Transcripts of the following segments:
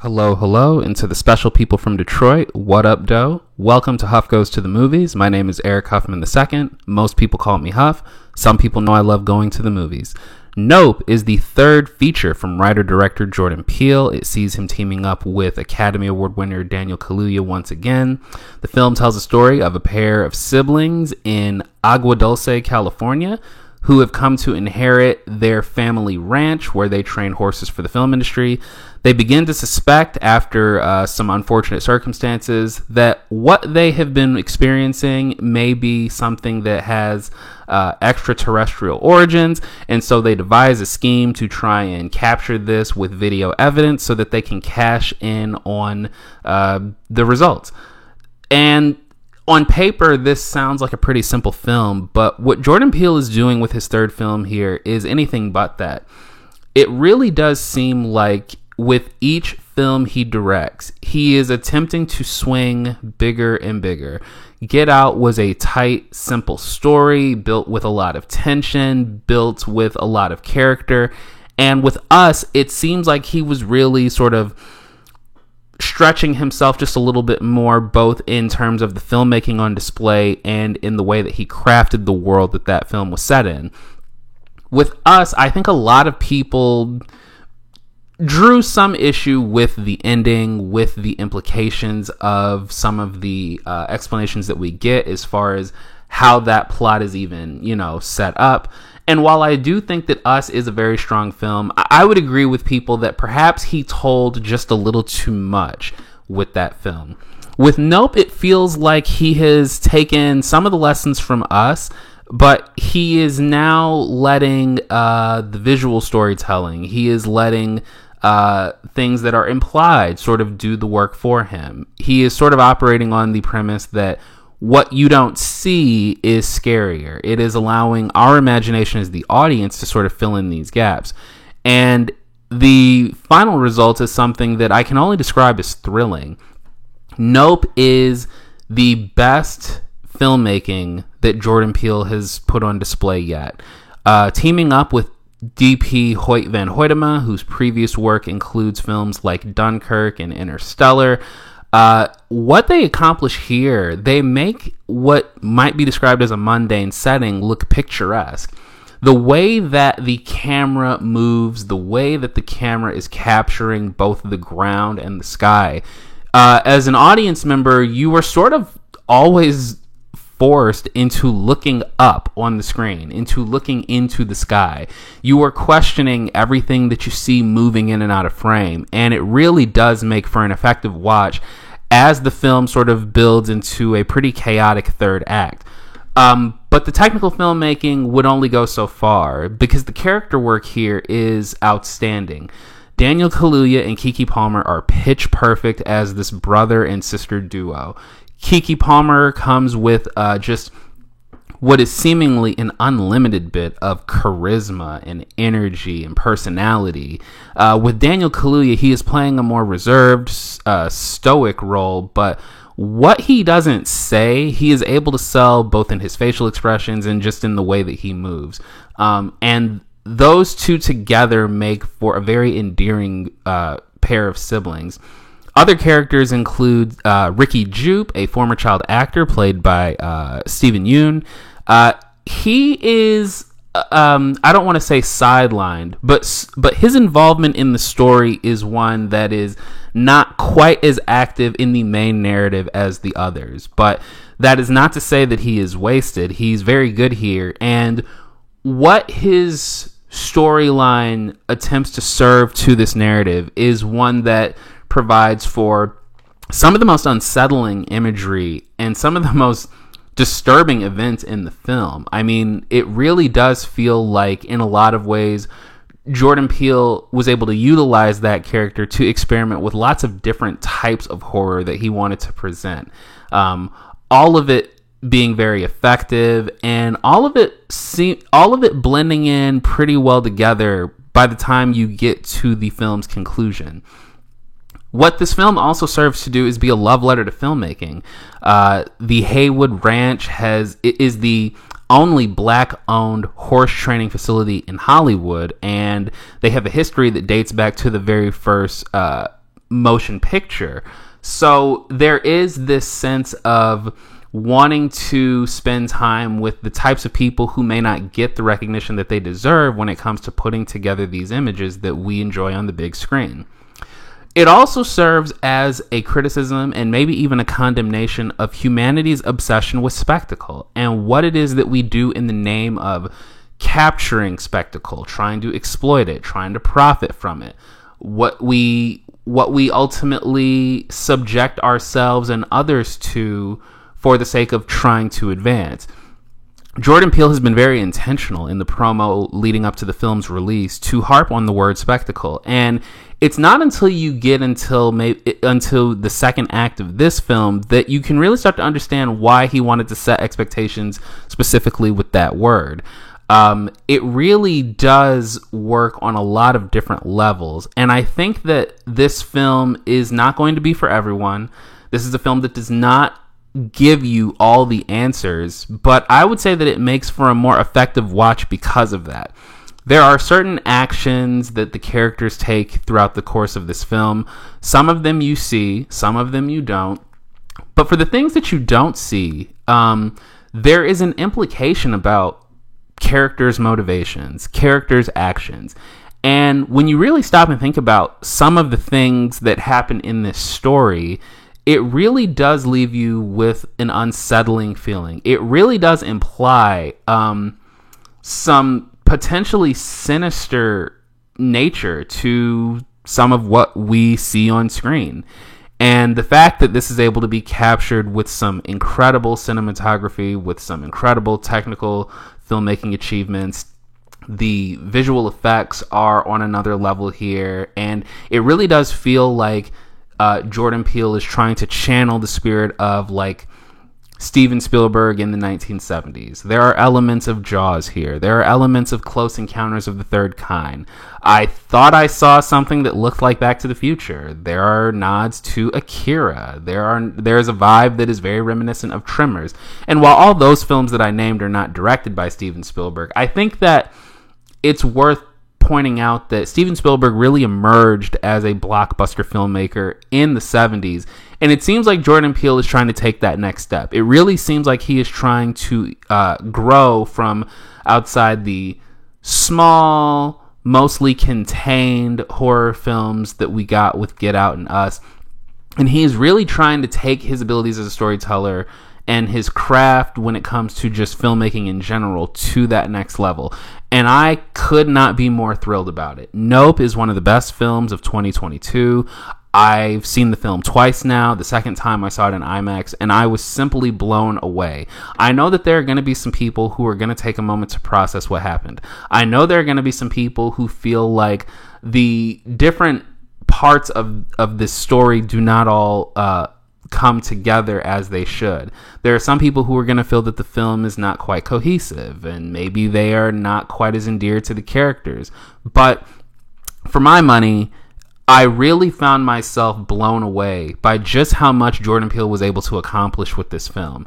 Hello, hello, and to the special people from Detroit, what up, doe? Welcome to Huff Goes to the Movies. My name is Eric Huffman II. Most people call me Huff. Some people know I love going to the movies. Nope is the third feature from writer-director Jordan Peele. It sees him teaming up with Academy Award winner Daniel Kaluuya once again. The film tells the story of a pair of siblings in Agua Dulce, California, who have come to inherit their family ranch where they train horses for the film industry. They begin to suspect, after some unfortunate circumstances, that what they have been experiencing may be something that has extraterrestrial origins, and so they devise a scheme to try and capture this with video evidence so that they can cash in on the results. And on paper, this sounds like a pretty simple film, but what Jordan Peele is doing with his third film here is anything but that. It really does seem like with each film he directs, he is attempting to swing bigger and bigger. Get Out was a tight, simple story built with a lot of tension, built with a lot of character. And with Us, it seems like he was really sort of stretching himself just a little bit more, both in terms of the filmmaking on display and in the way that he crafted the world that film was set in. With Us, I think a lot of people drew some issue with the ending, with the implications of some of the explanations that we get as far as how that plot is even, set up. And while I do think that Us is a very strong film, I would agree with people that perhaps he told just a little too much with that film. With Nope, it feels like he has taken some of the lessons from Us, but he is now letting the visual storytelling, he is letting things that are implied sort of do the work for him. He is sort of operating on the premise that what you don't see is scarier. It is allowing our imagination as the audience to sort of fill in these gaps. And the final result is something that I can only describe as thrilling. Nope is the best filmmaking that Jordan Peele has put on display yet. Teaming up with D.P. Hoyt van Hoytema, whose previous work includes films like Dunkirk and Interstellar. What they accomplish here, they make what might be described as a mundane setting look picturesque. The way that the camera moves, the way that the camera is capturing both the ground and the sky. As an audience member, you are sort of always forced into looking up on the screen, into looking into the sky. You are questioning everything that you see moving in and out of frame, and it really does make for an effective watch as the film sort of builds into a pretty chaotic third act. But the technical filmmaking would only go so far, because the character work here is outstanding. Daniel Kaluuya and Keke Palmer are pitch perfect as this brother and sister duo. Keke Palmer comes with just what is seemingly an unlimited bit of charisma and energy and personality. With Daniel Kaluuya, he is playing a more reserved, stoic role, but what he doesn't say, he is able to sell both in his facial expressions and just in the way that he moves. And those two together make for a very endearing pair of siblings. Other characters include Ricky Jupe, a former child actor played by Steven Yeun. He is, I don't want to say sidelined, but his involvement in the story is one that is not quite as active in the main narrative as the others. But that is not to say that he is wasted. He's very good here. And what his storyline attempts to serve to this narrative is one that provides for some of the most unsettling imagery and some of the most disturbing events in the film. I mean, it really does feel like, in a lot of ways, Jordan Peele was able to utilize that character to experiment with lots of different types of horror that he wanted to present. All of it being very effective, and all of it blending in pretty well together by the time you get to the film's conclusion. What this film also serves to do is be a love letter to filmmaking. The Haywood Ranch is the only black-owned horse training facility in Hollywood, and they have a history that dates back to the very first motion picture. So there is this sense of wanting to spend time with the types of people who may not get the recognition that they deserve when it comes to putting together these images that we enjoy on the big screen. It also serves as a criticism and maybe even a condemnation of humanity's obsession with spectacle and what it is that we do in the name of capturing spectacle, trying to exploit it, trying to profit from it. What we ultimately subject ourselves and others to for the sake of trying to advance. Jordan Peele has been very intentional in the promo leading up to the film's release to harp on the word spectacle. And it's not until you get until the second act of this film that you can really start to understand why he wanted to set expectations specifically with that word. It really does work on a lot of different levels. And I think that this film is not going to be for everyone. This is a film that does not give you all the answers, but I would say that it makes for a more effective watch because of that. There are certain actions that the characters take throughout the course of this film. Some of them you see, some of them you don't. But for the things that you don't see, there is an implication about characters' motivations, characters' actions. And when you really stop and think about some of the things that happen in this story, it really does leave you with an unsettling feeling. It really does imply some potentially sinister nature to some of what we see on screen. And the fact that this is able to be captured with some incredible cinematography, with some incredible technical filmmaking achievements, the visual effects are on another level here. And it really does feel like Jordan Peele is trying to channel the spirit of like Steven Spielberg in the 1970s. There are elements of Jaws here. There are elements of Close Encounters of the Third Kind. I thought I saw something that looked like Back to the Future. There are nods to Akira. There's a vibe that is very reminiscent of Tremors. And while all those films that I named are not directed by Steven Spielberg, I think that it's worth pointing out that Steven Spielberg really emerged as a blockbuster filmmaker in the 70s. And it seems like Jordan Peele is trying to take that next step. It really seems like he is trying to grow from outside the small, mostly contained horror films that we got with Get Out and Us. And he is really trying to take his abilities as a storyteller and his craft when it comes to just filmmaking in general to that next level. And I could not be more thrilled about it. Nope is one of the best films of 2022. I've seen the film twice now. The second time I saw it in IMAX, and I was simply blown away. I know that there are going to be some people who are going to take a moment to process what happened. I know there are going to be some people who feel like the different parts of this story do not all come together as they should. There are some people who are going to feel that the film is not quite cohesive, and maybe they are not quite as endeared to the characters. But for my money, I really found myself blown away by just how much Jordan Peele was able to accomplish with this film.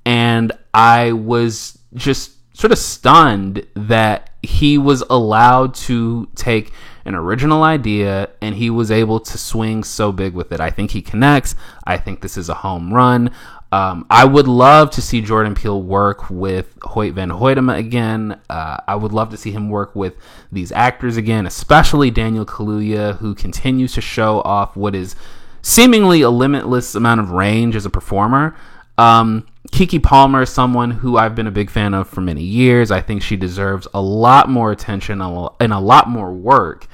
And I was just sort of stunned that he was allowed to take an original idea and he was able to swing so big with it. I think he connects. I think this is a home run. I would love to see Jordan Peele work with Hoyt van Hoytema again. I would love to see him work with these actors again, especially Daniel Kaluuya, who continues to show off what is seemingly a limitless amount of range as a performer. Keke Palmer is someone who I've been a big fan of for many years. I think she deserves a lot more attention and a lot more work.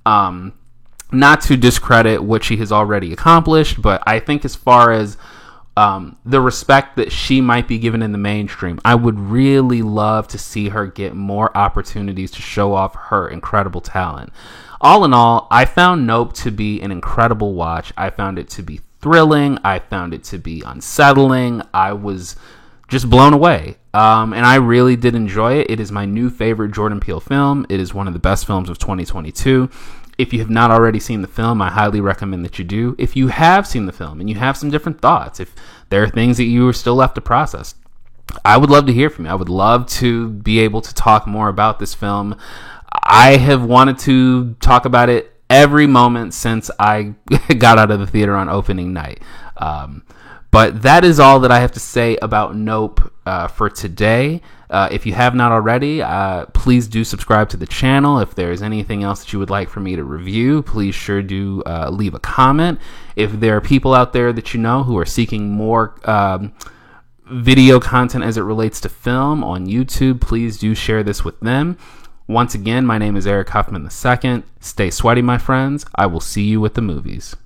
Not to discredit what she has already accomplished, but I think as far as the respect that she might be given in the mainstream, I would really love to see her get more opportunities to show off her incredible talent. All in all, I found Nope to be an incredible watch. I found it to be thrilling. I found it to be unsettling. I was just blown away. And I really did enjoy it. It is my new favorite Jordan Peele film. It is one of the best films of 2022. If you have not already seen the film, I highly recommend that you do. If you have seen the film and you have some different thoughts, if there are things that you are still left to process, I would love to hear from you. I would love to be able to talk more about this film. I have wanted to talk about it every moment since I got out of the theater on opening night. But that is all that I have to say about Nope for today. If you have not already, please do subscribe to the channel. If there's anything else that you would like for me to review, please sure do leave a comment. If there are people out there that you know who are seeking more video content as it relates to film on YouTube, please do share this with them. Once again, my name is Eric Huffman II. Stay sweaty, my friends. I will see you at the movies.